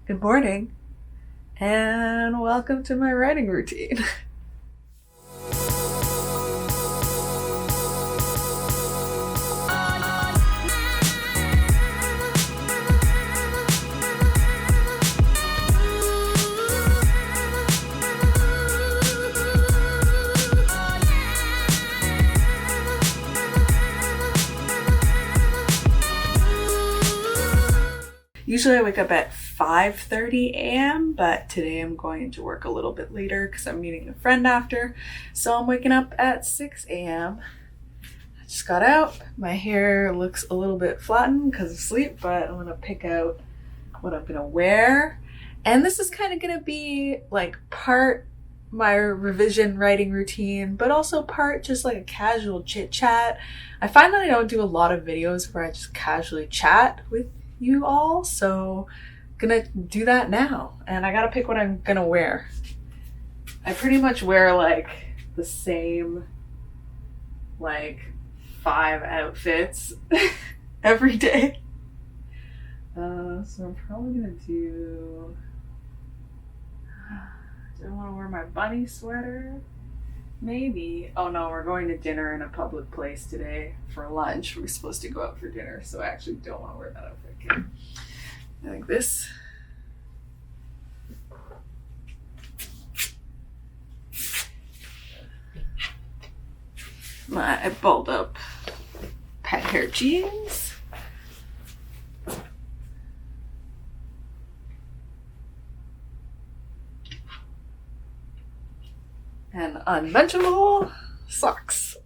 Good morning, and welcome to my writing routine. Usually I wake up at 5:30 a.m., but today I'm going to work a little bit later because I'm meeting a friend after. So I'm waking up at 6 a.m. I just got out. My hair looks a little bit flattened because of sleep, but I'm going to pick out what I'm going to wear. And this is kind of going to be like part my revision writing routine, but also part just like a casual chit chat. I find that I don't do a lot of videos where I just casually chat with you all, so I'm gonna do that now. And I gotta pick what I'm gonna wear. I pretty much wear like the same like 5 outfits every day. So I'm probably gonna do I want to wear my bunny sweater. Maybe. Oh no, we're going to dinner in a public place today for lunch. We're supposed to go out for dinner, so I actually don't want to wear that outfit. Okay. I think this. My balled up pet hair jeans. And unmentionable socks.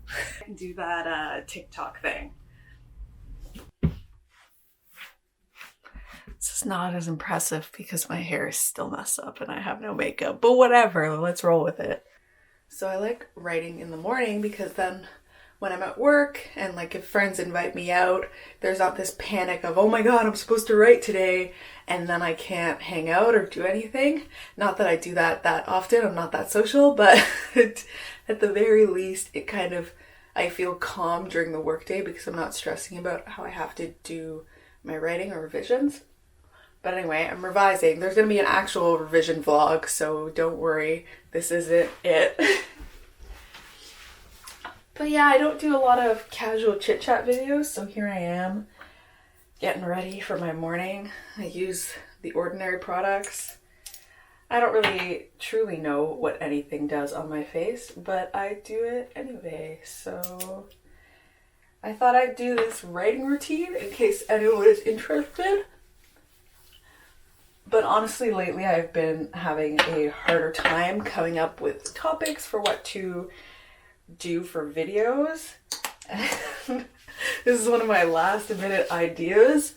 I can do that TikTok thing. This is not as impressive because my hair is still messed up and I have no makeup, but whatever, let's roll with it. So I like writing in the morning because then when I'm at work and like if friends invite me out, there's not this panic of, oh my god, I'm supposed to write today, and then I can't hang out or do anything. Not that I do that often, I'm not that social, but at the very least, it kind of, I feel calm during the workday because I'm not stressing about how I have to do my writing or revisions. But anyway, I'm revising. There's going to be an actual revision vlog, so don't worry, this isn't it. But yeah, I don't do a lot of casual chit-chat videos, so here I am getting ready for my morning. I use the Ordinary products. I don't really truly know what anything does on my face, but I do it anyway, so I thought I'd do this writing routine in case anyone is interested. But honestly, lately I've been having a harder time coming up with topics for what to do for videos. This is one of my last minute ideas.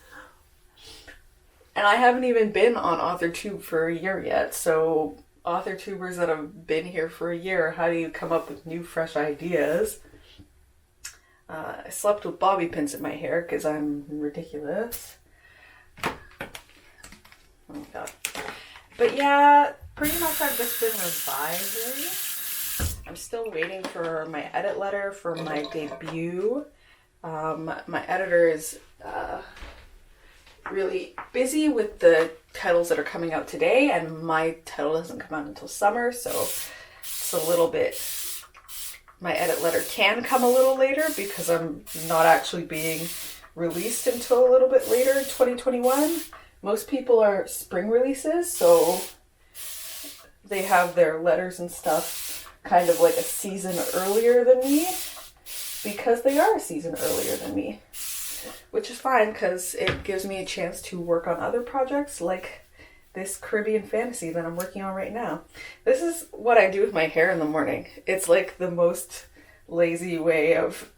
And I haven't even been on Authortube for a year yet. So Authortubers that have been here for a year, how do you come up with new fresh ideas? I slept with bobby pins in my hair because I'm ridiculous. Oh my god. But yeah, pretty much I've just been revising. I'm still waiting for my edit letter for my debut. My editor is really busy with the titles that are coming out today, and my title doesn't come out until summer, so it's a little bit, my edit letter can come a little later because I'm not actually being released until a little bit later in 2021. Most people are spring releases, so they have their letters and stuff kind of like a season earlier than me because they are a season earlier than me, which is fine because it gives me a chance to work on other projects like this Caribbean fantasy that I'm working on right now. This is what I do with my hair in the morning. It's like the most lazy way of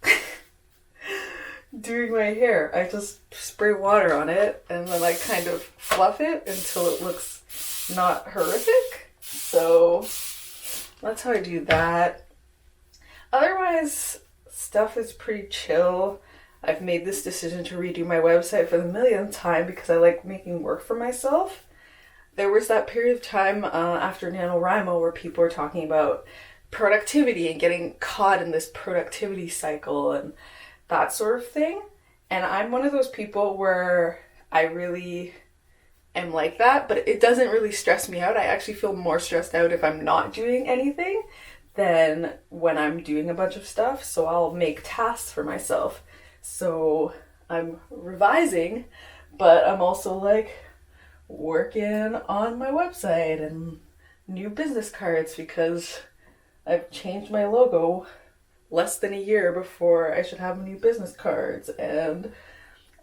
doing my hair. I just spray water on it and then I kind of fluff it until it looks not horrific. So that's how I do that. Otherwise, stuff is pretty chill. I've made this decision to redo my website for the millionth time because I like making work for myself. There was that period of time after NaNoWriMo where people were talking about productivity and getting caught in this productivity cycle and that sort of thing. And I'm one of those people where I really am like that, but it doesn't really stress me out. I actually feel more stressed out if I'm not doing anything than when I'm doing a bunch of stuff. So I'll make tasks for myself. So I'm revising, but I'm also like working on my website and new business cards because I've changed my logo less than a year before I should have new business cards, and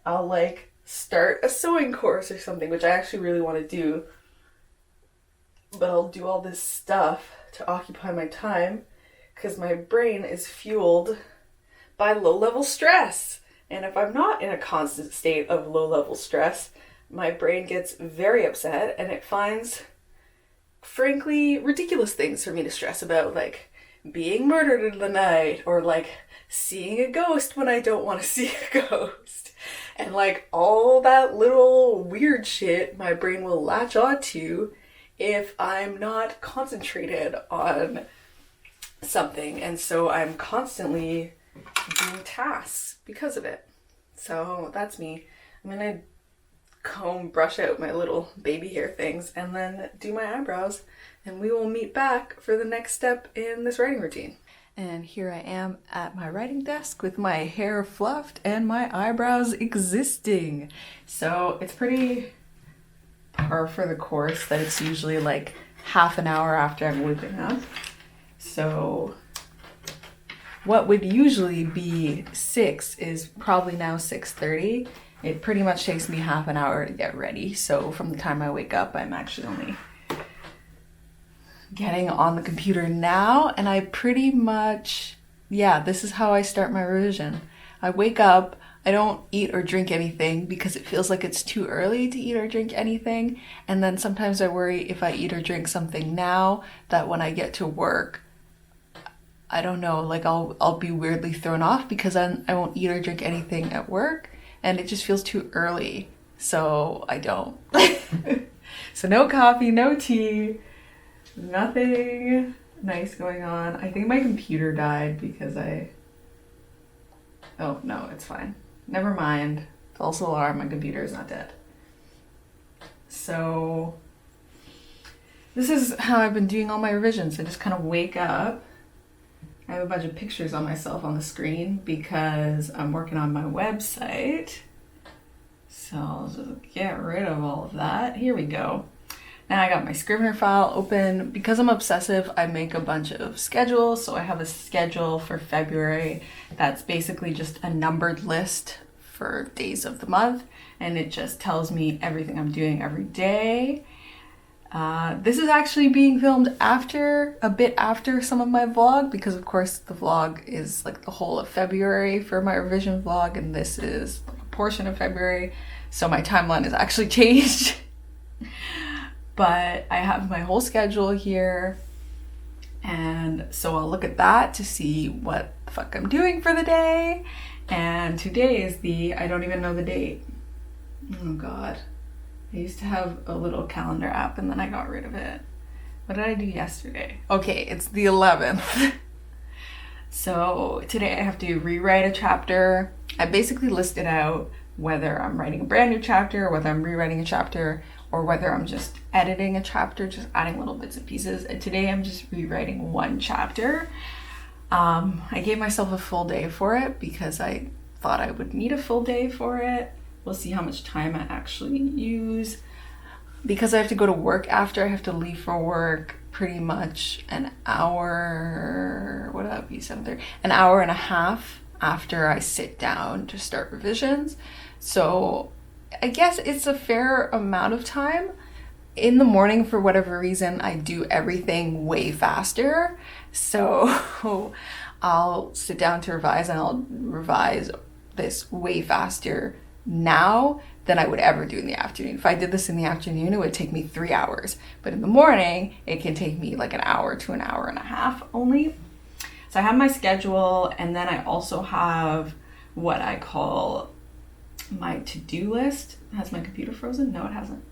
I'll like start a sewing course or something, which I actually really want to do, but I'll do all this stuff to occupy my time because my brain is fueled by low-level stress. And if I'm not in a constant state of low-level stress, my brain gets very upset and it finds, frankly, ridiculous things for me to stress about, like being murdered in the night or like seeing a ghost when I don't want to see a ghost. And like all that little weird shit my brain will latch onto if I'm not concentrated on something. And so I'm constantly doing tasks because of it. So that's me. I'm gonna brush out my little baby hair things and then do my eyebrows, and we will meet back for the next step in this writing routine. And here I am at my writing desk with my hair fluffed and my eyebrows existing. So it's pretty par for the course that it's usually like half an hour after I'm waking up. So what would usually be 6 is probably now 6:30. It pretty much takes me half an hour to get ready. So from the time I wake up, I'm actually only getting on the computer now. And I pretty much, this is how I start my revision. I wake up, I don't eat or drink anything because it feels like it's too early to eat or drink anything. And then sometimes I worry if I eat or drink something now, that when I get to work, I don't know, like I'll be weirdly thrown off because I won't eat or drink anything at work. And it just feels too early, so I don't. So no coffee, no tea, nothing nice going on. I think my computer died because oh no, it's fine. Never mind. False alarm, my computer is not dead. So this is how I've been doing all my revisions. I just kind of wake up. I have a bunch of pictures on myself on the screen because I'm working on my website. So I'll just get rid of all of that. Here we go. Now I got my Scrivener file open. Because I'm obsessive, I make a bunch of schedules. So I have a schedule for February that's basically just a numbered list for days of the month. And it just tells me everything I'm doing every day. This is actually being filmed a bit after some of my vlog, because of course the vlog is like the whole of February for my revision vlog, and this is like a portion of February, so my timeline has actually changed. But I have my whole schedule here, and so I'll look at that to see what the fuck I'm doing for the day. And today is I don't even know the date. Oh god. I used to have a little calendar app and then I got rid of it. What did I do yesterday? Okay, it's the 11th. So today I have to rewrite a chapter. I basically listed out whether I'm writing a brand new chapter, whether I'm rewriting a chapter, or whether I'm just editing a chapter, just adding little bits and pieces. And today I'm just rewriting one chapter. I gave myself a full day for it because I thought I would need a full day for it. We'll see how much time I actually use. Because I have to go to work after, I have to leave for work pretty much an hour, what would that be, 7:30? An hour and a half after I sit down to start revisions. So I guess it's a fair amount of time. In the morning, for whatever reason, I do everything way faster. So I'll sit down to revise and I'll revise this way faster now than I would ever do in the afternoon. If I did this in the afternoon, it would take me 3 hours. But in the morning, it can take me like an hour to an hour and a half only. So I have my schedule, and then I also have what I call my to-do list. Has my computer frozen? No, it hasn't.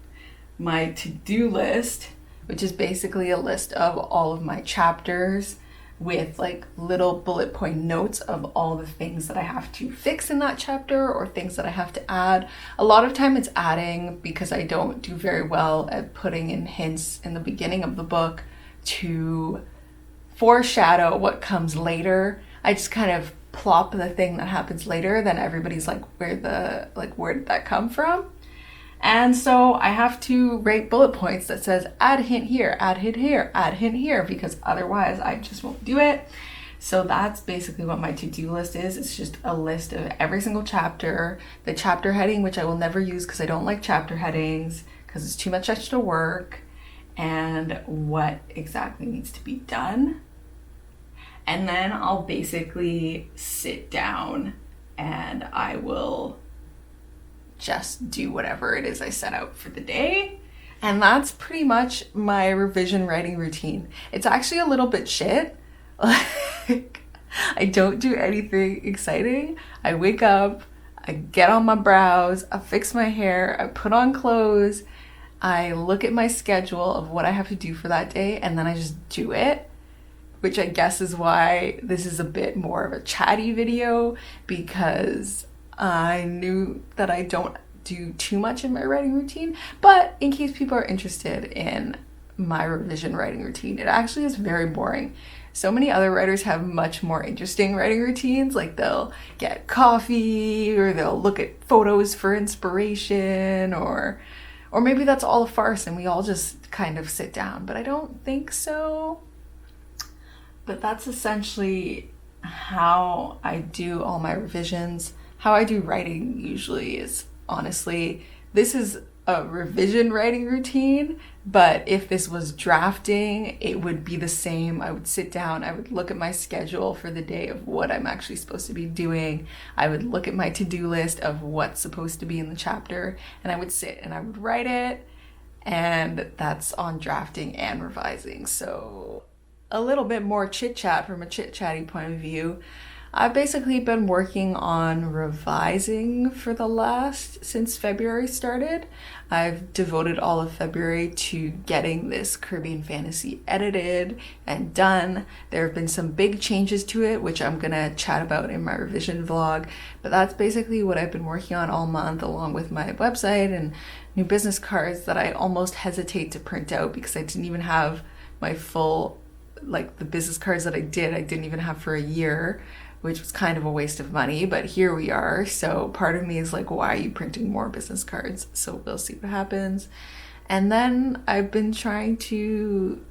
My to-do list, which is basically a list of all of my chapters with like little bullet point notes of all the things that I have to fix in that chapter or things that I have to add. A lot of time it's adding because I don't do very well at putting in hints in the beginning of the book to foreshadow what comes later. I just kind of plop the thing that happens later, then everybody's like, where did that come from? And so I have to write bullet points that says add hint here, add hint here, add hint here, because otherwise I just won't do it. So that's basically what my to-do list is. It's just a list of every single chapter, the chapter heading, which I will never use because I don't like chapter headings because it's too much extra work, and what exactly needs to be done. And then I'll basically sit down and I will just do whatever it is I set out for the day. And that's pretty much my revision writing routine. It's actually a little bit shit. Like, I don't do anything exciting. I wake up, I get on my brows, I fix my hair, I put on clothes, I look at my schedule of what I have to do for that day, and then I just do it. Which I guess is why this is a bit more of a chatty video, because I knew that I don't do too much in my writing routine. But in case people are interested in my revision writing routine, it actually is very boring. So many other writers have much more interesting writing routines, like they'll get coffee or they'll look at photos for inspiration, or maybe that's all a farce and we all just kind of sit down, but I don't think so. But that's essentially how I do all my revisions. How I do writing usually is, honestly, this is a revision writing routine, but if this was drafting, it would be the same. I would sit down, I would look at my schedule for the day of what I'm actually supposed to be doing. I would look at my to-do list of what's supposed to be in the chapter, and I would sit and I would write it, and that's on drafting and revising. So a little bit more chit-chat from a chit-chatty point of view. I've basically been working on revising since February started. I've devoted all of February to getting this Caribbean Fantasy edited and done. There have been some big changes to it, which I'm gonna chat about in my revision vlog, but that's basically what I've been working on all month, along with my website and new business cards that I almost hesitate to print out because I didn't even have my full, like the business cards that I didn't even have for a year, which was kind of a waste of money, but here we are. So part of me is like, why are you printing more business cards? So we'll see what happens. And then I've been trying to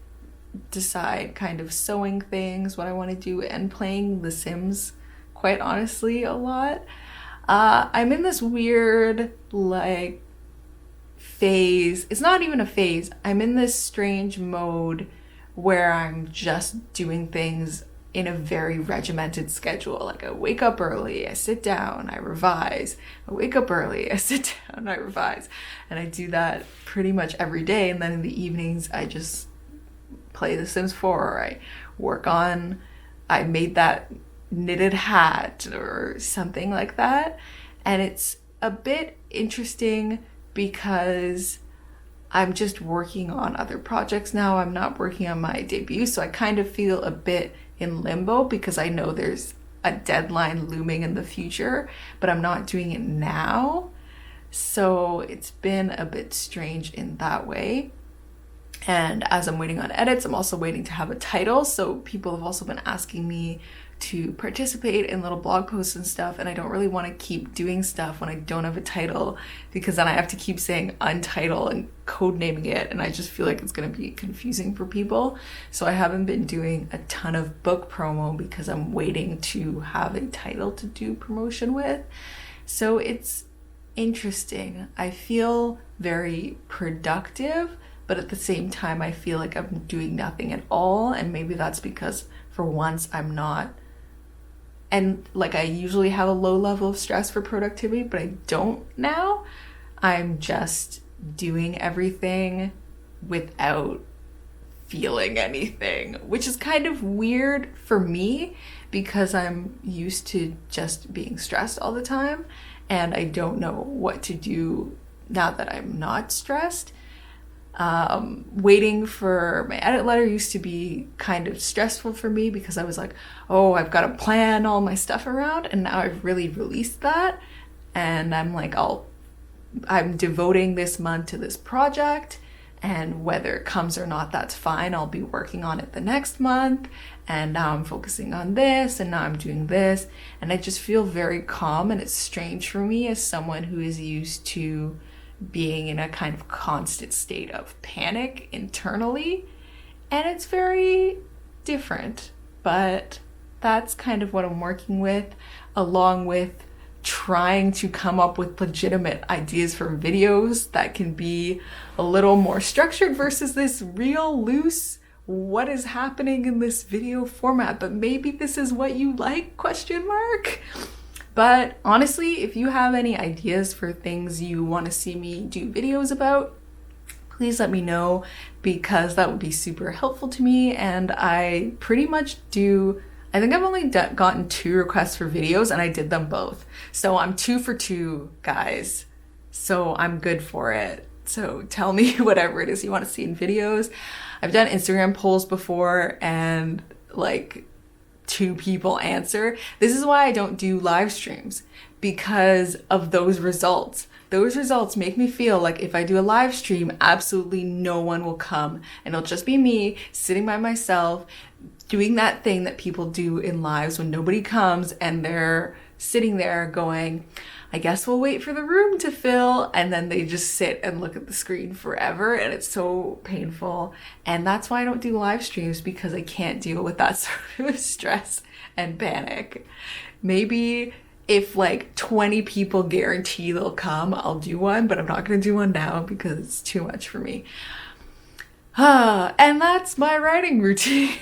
decide kind of sewing things, what I want to do, and playing The Sims, quite honestly, a lot. I'm in this weird, like, phase. It's not even a phase. I'm in this strange mode where I'm just doing things in a very regimented schedule. Like, I wake up early, I sit down, I revise. I wake up early, I sit down, I revise. And I do that pretty much every day. And then in the evenings, I just play The Sims 4, or I made that knitted hat or something like that. And it's a bit interesting because I'm just working on other projects now. I'm not working on my debut, so I kind of feel a bit in limbo because I know there's a deadline looming in the future, but I'm not doing it now. So it's been a bit strange in that way. And as I'm waiting on edits, I'm also waiting to have a title. So people have also been asking me to participate in little blog posts and stuff, and I don't really want to keep doing stuff when I don't have a title, because then I have to keep saying untitled and codenaming it, and I just feel like it's going to be confusing for people. So I haven't been doing a ton of book promo because I'm waiting to have a title to do promotion with. So it's interesting. I feel very productive, but at the same time I feel like I'm doing nothing at all, and maybe that's because for once I'm not. And like, I usually have a low level of stress for productivity, but I don't now. I'm just doing everything without feeling anything, which is kind of weird for me because I'm used to just being stressed all the time, and I don't know what to do now that I'm not stressed. Waiting for my edit letter used to be kind of stressful for me because I was like, oh, I've got to plan all my stuff around, and now I've really released that, and I'm like, I'm devoting this month to this project, and whether it comes or not, that's fine. I'll be working on it the next month, and now I'm focusing on this, and now I'm doing this, and I just feel very calm. And it's strange for me as someone who is used to being in a kind of constant state of panic internally, and it's very different, but that's kind of what I'm working with, along with trying to come up with legitimate ideas for videos that can be a little more structured versus this real loose what is happening in this video format. But maybe this is what you like, question mark. But honestly, if you have any ideas for things you want to see me do videos about, please let me know, because that would be super helpful to me. And I pretty much do, I think I've only gotten 2 requests for videos, and I did them both. So I'm 2 for 2, guys. So I'm good for it. So tell me whatever it is you want to see in videos. I've done Instagram polls before, and like 2 people answer. This is why I don't do live streams, because of those results. Those results make me feel like if I do a live stream, absolutely no one will come, and it'll just be me sitting by myself doing that thing that people do in lives when nobody comes, and they're sitting there going, I guess we'll wait for the room to fill, and then they just sit and look at the screen forever, and it's so painful. And that's why I don't do live streams, because I can't deal with that sort of stress and panic. Maybe if like 20 people guarantee they'll come, I'll do one, but I'm not gonna do one now because it's too much for me. And that's my writing routine.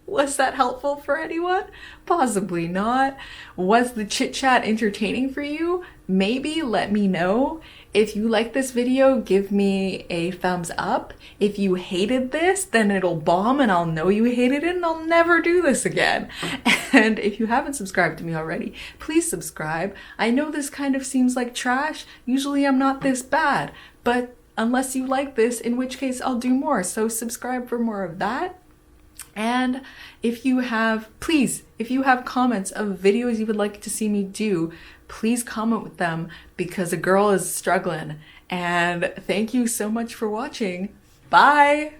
Was that helpful for anyone? Possibly not. Was the chit chat entertaining for you? Maybe. Let me know. If you like this video, give me a thumbs up. If you hated this, then it'll bomb and I'll know you hated it and I'll never do this again. And if you haven't subscribed to me already, please subscribe. I know this kind of seems like trash. Usually I'm not this bad, but unless you like this, in which case I'll do more. So subscribe for more of that. And if you have comments of videos you would like to see me do, please comment with them, because a girl is struggling. And thank you so much for watching. Bye!